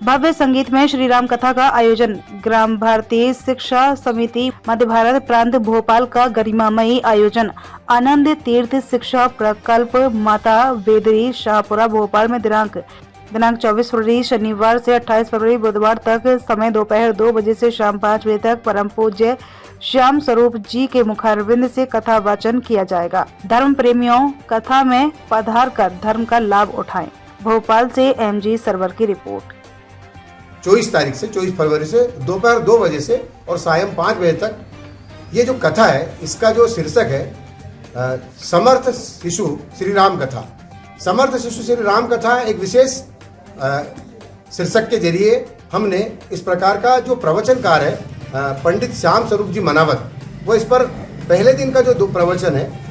भव्य संगीत में श्री राम कथा का आयोजन। ग्राम भारतीय शिक्षा समिति मध्य भारत प्रांत भोपाल का गरिमामयी आयोजन। आनंद तीर्थ शिक्षा प्रकल्प माता वेदरी शाहपुरा भोपाल में दिनांक 24 फरवरी शनिवार से 28 फरवरी बुधवार तक। समय दोपहर 2 बजे से शाम 5 बजे तक। परम पूज्य श्याम स्वरूप जी के मुखारविंद से कथा वाचन किया जाएगा। धर्म प्रेमियों कथा में पधार कर धर्म का लाभ उठाएं। भोपाल से MG सरवर की रिपोर्ट। 24 तारीख से 24 फरवरी से दोपहर 2 बजे से और सायं 5 बजे तक ये जो कथा है, इसका जो शीर्षक है समर्थ शिशु श्री राम कथा। समर्थ शिशु श्री राम कथा एक विशेष शीर्षक के जरिए हमने इस प्रकार का जो प्रवचनकार है पंडित श्याम स्वरूप जी मनावत, वो इस पर पहले दिन का जो प्रवचन है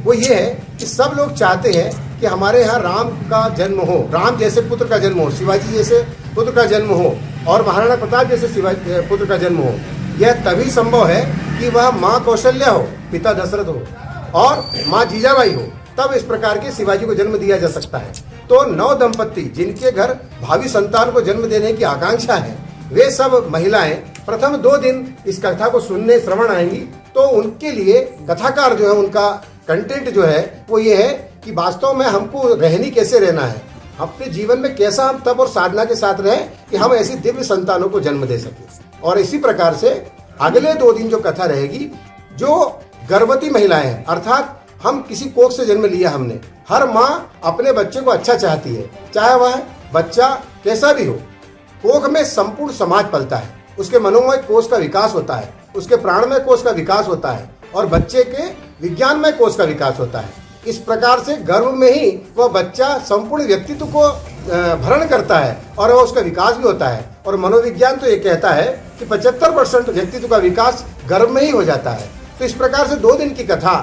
वो ये है कि सब लोग चाहते हैं कि हमारे यहाँ राम का जन्म हो, राम जैसे पुत्र का जन्म हो, शिवाजी जैसे पुत्र का जन्म हो और महाराणा प्रताप जैसे शिवाजी पुत्र का जन्म हो। यह तभी संभव है कि वह माँ कौशल्या हो, पिता दशरथ हो और माँ जीजाबाई हो, तब इस प्रकार के शिवाजी को जन्म दिया जा सकता है। तो 9 दंपत्ति जिनके घर भावी संतान को जन्म देने की आकांक्षा है, वे सब महिलाएं प्रथम 2 दिन इस कथा को सुनने श्रवण आएंगी। तो उनके लिए कथाकार जो है, उनका कंटेंट जो है वो ये है कि वास्तव में हमको रहनी कैसे रहना है, अपने जीवन में कैसा हम तप और साधना के साथ रहें कि हम ऐसी दिव्य संतानों को जन्म दे सकें। और इसी प्रकार से अगले 2 दिन जो कथा रहेगी, जो गर्भवती महिलाएं हैं, अर्थात हम किसी कोख से जन्म लिया हमने, हर माँ अपने बच्चे को अच्छा चाहती है, चाहे वह बच्चा कैसा भी हो। कोख में संपूर्ण समाज पलता है, उसके मनोमय कोष का विकास होता है, उसके प्राणमय कोष का विकास होता है और बच्चे के विज्ञानमय कोष का विकास होता है। इस प्रकार से गर्भ में ही वह बच्चा संपूर्ण व्यक्तित्व को भरण करता है और वह उसका विकास भी होता है। और मनोविज्ञान तो ये कहता है कि 75% व्यक्तित्व का विकास गर्भ में ही हो जाता है। तो इस प्रकार से 2 दिन की कथा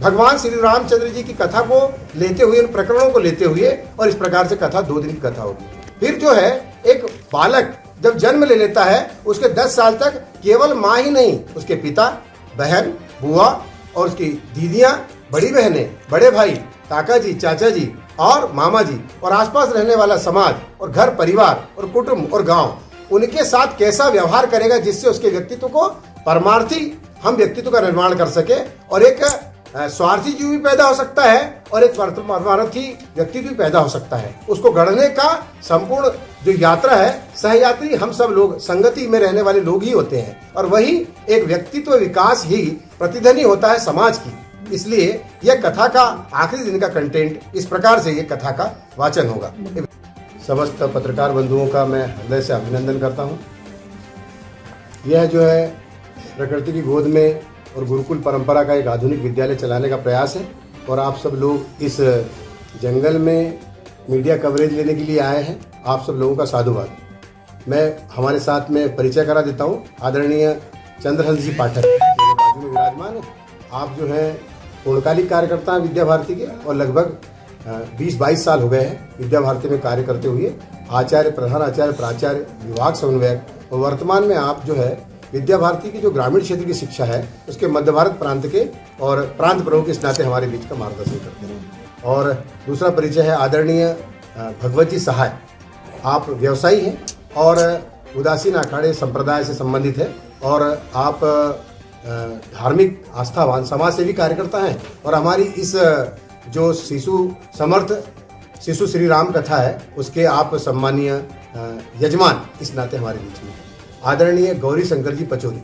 भगवान श्री रामचंद्र जी की कथा को लेते हुए, उन प्रकरणों को लेते हुए, और इस प्रकार से कथा 2 दिन की कथा होगी। फिर जो है, एक बालक जब जन्म ले लेता है, उसके 10 साल तक केवल माँ ही नहीं, उसके पिता, बहन, बुआ और उसकी दीदियां, बड़ी बहनें, बड़े भाई, काका जी, चाचा जी और मामा जी और आसपास रहने वाला समाज और घर परिवार और कुटुंब और गांव, उनके साथ कैसा व्यवहार करेगा जिससे उसके व्यक्तित्व को परमार्थी हम व्यक्तित्व का निर्माण कर सके और एक स्वार्थी जीव भी पैदा हो सकता है और एक परमार्थी व्यक्तित्व भी पैदा हो सकता है। उसको गढ़ने का संपूर्ण जो यात्रा है, सहयात्री हम सब लोग, संगति में रहने वाले लोग ही होते हैं और वही एक व्यक्तित्व विकास ही प्रतिध्वनि होता है समाज की। इसलिए यह कथा का आखिरी दिन का कंटेंट इस प्रकार से यह कथा का वाचन होगा। समस्त पत्रकार बंधुओं का मैं हृदय से अभिनंदन करता हूँ। यह जो है प्रकृति की गोद में और गुरुकुल परंपरा का एक आधुनिक विद्यालय चलाने का प्रयास है और आप सब लोग इस जंगल में मीडिया कवरेज लेने के लिए आए हैं। आप सब लोगों का साधुवाद। मैं हमारे साथ में परिचय करा देता हूँ। आदरणीय चंद्रहंस जी पाठक मेरे बाजू में विराजमान है। आप जो हैं पूर्णकालिक कार्यकर्ता हैं विद्या भारती के और लगभग 20-22 साल हो गए हैं विद्या भारती में कार्य करते हुए आचार्य, प्रधान आचार्य, प्राचार्य, विभाग समन्वयक और वर्तमान में आप जो है विद्या भारती की जो ग्रामीण क्षेत्र की शिक्षा है उसके मध्य भारत प्रांत के और प्रांत प्रमुख इस नाते हमारे बीच का मार्गदर्शन करते हैं। और दूसरा परिचय है आदरणीय भगवत जी सहाय। आप व्यवसायी हैं और उदासीन अखाड़े संप्रदाय से संबंधित है और आप धार्मिक आस्थावान समाज सेवी कार्यकर्ता हैं और हमारी इस जो समर्थ शिशु श्री राम कथा है उसके आप सम्मानीय यजमान इस नाते हमारे बीच में। आदरणीय गौरी शंकर जी पचौरी,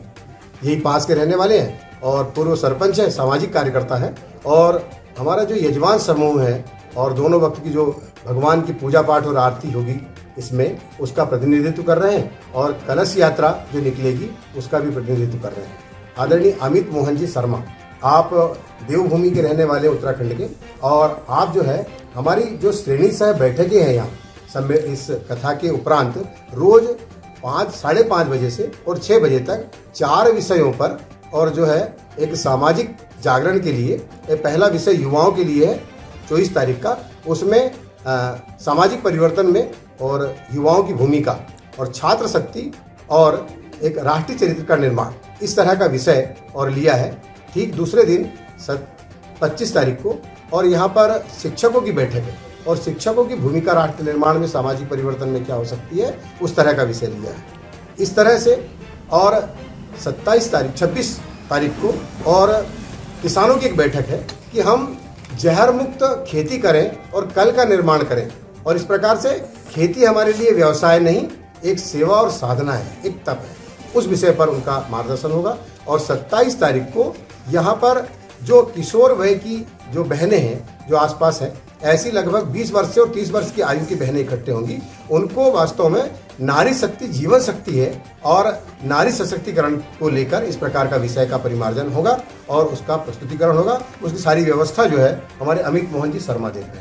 यही पास के रहने वाले हैं और पूर्व सरपंच हैं, सामाजिक कार्यकर्ता हैं और हमारा जो यजमान समूह है और दोनों वक्त की जो भगवान की पूजा पाठ और आरती होगी इसमें उसका प्रतिनिधित्व कर रहे हैं और कलश यात्रा जो निकलेगी उसका भी प्रतिनिधित्व कर रहे हैं। आदरणीय अमित मोहन जी शर्मा, आप देवभूमि के रहने वाले उत्तराखंड के और आप जो है हमारी जो श्रेणी सह बैठकें हैं यहाँ इस कथा के उपरांत रोज 5-5:30 बजे से और 6 बजे तक 4 विषयों पर और जो है एक सामाजिक जागरण के लिए पहला विषय युवाओं के लिए है 24 तारीख का, उसमें सामाजिक परिवर्तन में और युवाओं की भूमिका और छात्र शक्ति और एक राष्ट्रीय चरित्र का निर्माण, इस तरह का विषय और लिया है। ठीक दूसरे दिन 25 तारीख को और यहाँ पर शिक्षकों की बैठक है और शिक्षकों की भूमिका राष्ट्र निर्माण में सामाजिक परिवर्तन में क्या हो सकती है, उस तरह का विषय लिया है। इस तरह से और 26 तारीख को और किसानों की एक बैठक है कि हम जहर मुक्त खेती करें और कल का निर्माण करें, और इस प्रकार से खेती हमारे लिए व्यवसाय नहीं, एक सेवा और साधना है, एक तप है। उस विषय पर उनका मार्गदर्शन होगा। और 27 तारीख को यहाँ पर जो किशोर वय की जो बहनें हैं जो आसपास हैं, ऐसी लगभग 20 वर्ष से और 30 वर्ष की आयु की बहनें इकट्ठे होंगी। उनको वास्तव में नारी शक्ति जीवन शक्ति है और नारी सशक्तिकरण को लेकर इस प्रकार का विषय का परिमार्जन होगा और उसका प्रस्तुतिकरण होगा। उसकी सारी व्यवस्था जो है हमारे अमित मोहन जी शर्मा देख रहे हैं।